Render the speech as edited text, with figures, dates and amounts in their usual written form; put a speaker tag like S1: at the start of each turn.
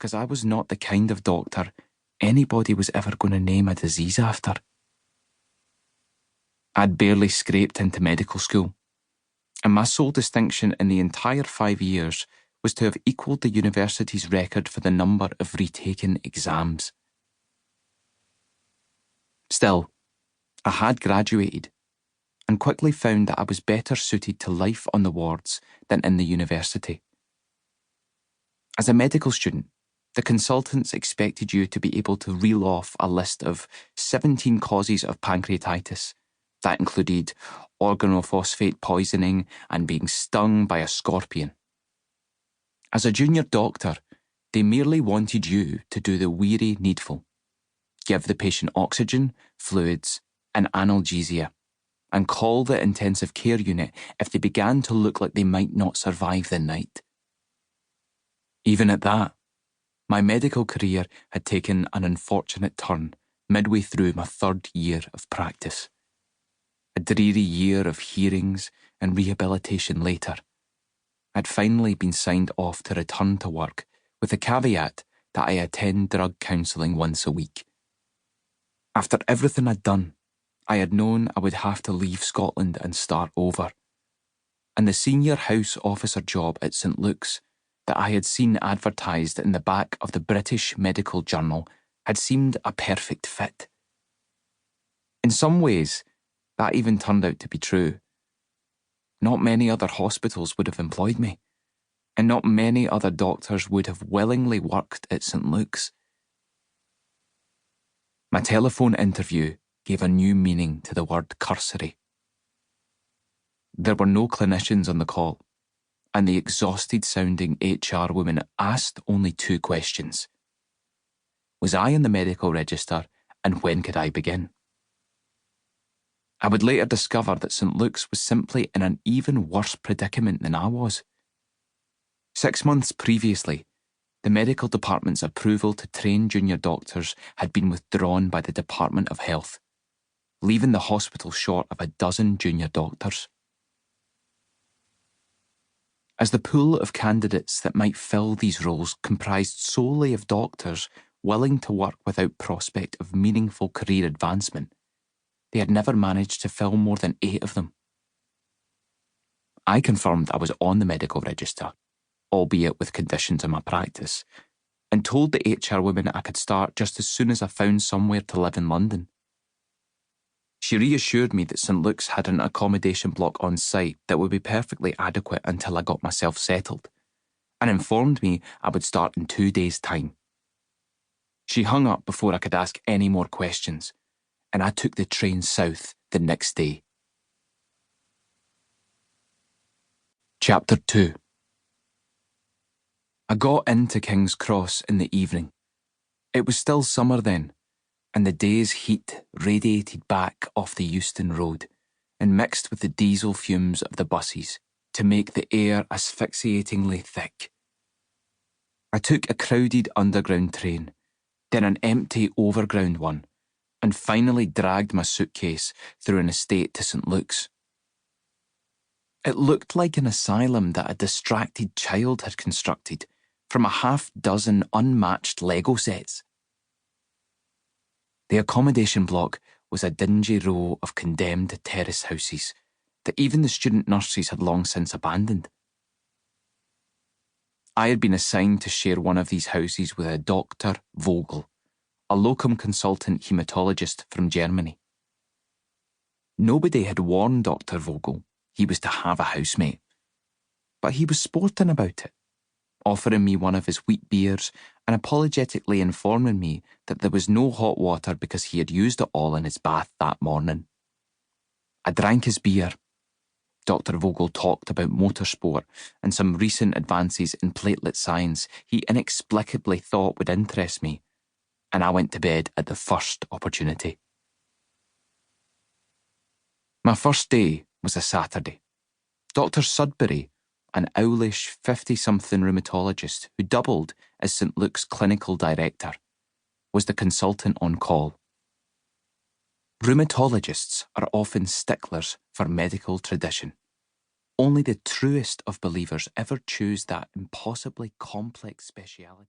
S1: because I was not the kind of doctor anybody was ever going to name a disease after. I'd barely scraped into medical school, and my sole distinction in the entire 5 years was to have equalled the university's record for the number of retaken exams. Still, I had graduated, and quickly found that I was better suited to life on the wards than in the university. As a medical student, the consultants expected you to be able to reel off a list of 17 causes of pancreatitis. That included organophosphate poisoning and being stung by a scorpion. As a junior doctor, they merely wanted you to do the weary needful. Give the patient oxygen, fluids, and analgesia, and call the intensive care unit if they began to look like they might not survive the night. Even at that, my medical career had taken an unfortunate turn midway through my 3rd year of practice. A dreary year of hearings and rehabilitation later, I'd finally been signed off to return to work with the caveat that I attend drug counselling once a week. After everything I'd done, I had known I would have to leave Scotland and start over, and the senior house officer job at St Luke's that I had seen advertised in the back of the British Medical Journal had seemed a perfect fit. In some ways, that even turned out to be true. Not many other hospitals would have employed me, and not many other doctors would have willingly worked at St Luke's. My telephone interview gave a new meaning to the word cursory. There were no clinicians on the call, and the exhausted-sounding HR woman asked only 2 questions. Was I in the medical register, and when could I begin? I would later discover that St Luke's was simply in an even worse predicament than I was. 6 months previously, the medical department's approval to train junior doctors had been withdrawn by the Department of Health, leaving the hospital short of a dozen junior doctors. As the pool of candidates that might fill these roles comprised solely of doctors willing to work without prospect of meaningful career advancement, they had never managed to fill more than 8 of them. I confirmed I was on the medical register, albeit with conditions in my practice, and told the HR woman I could start just as soon as I found somewhere to live in London. She reassured me that St Luke's had an accommodation block on site that would be perfectly adequate until I got myself settled, and informed me I would start in 2 days' time. She hung up before I could ask any more questions, and I took the train south the next day. Chapter 2. I got into King's Cross in the evening. It was still summer then, and the day's heat radiated back off the Euston Road and mixed with the diesel fumes of the buses to make the air asphyxiatingly thick. I took a crowded underground train, then an empty overground one, and finally dragged my suitcase through an estate to St Luke's. It looked like an asylum that a distracted child had constructed from a half-dozen unmatched Lego sets. The accommodation block was a dingy row of condemned terrace houses that even the student nurses had long since abandoned. I had been assigned to share one of these houses with a Dr. Vogel, a locum consultant haematologist from Germany. Nobody had warned Dr. Vogel he was to have a housemate, but he was sporting about it, offering me one of his wheat beers and apologetically informing me that there was no hot water because he had used it all in his bath that morning. I drank his beer. Dr. Vogel talked about motorsport and some recent advances in platelet science he inexplicably thought would interest me, and I went to bed at the first opportunity. My first day was a Saturday. Dr. Sudbury, an owlish 50-something rheumatologist who doubled as St Luke's clinical director, was the consultant on call. Rheumatologists are often sticklers for medical tradition. Only the truest of believers ever choose that impossibly complex speciality.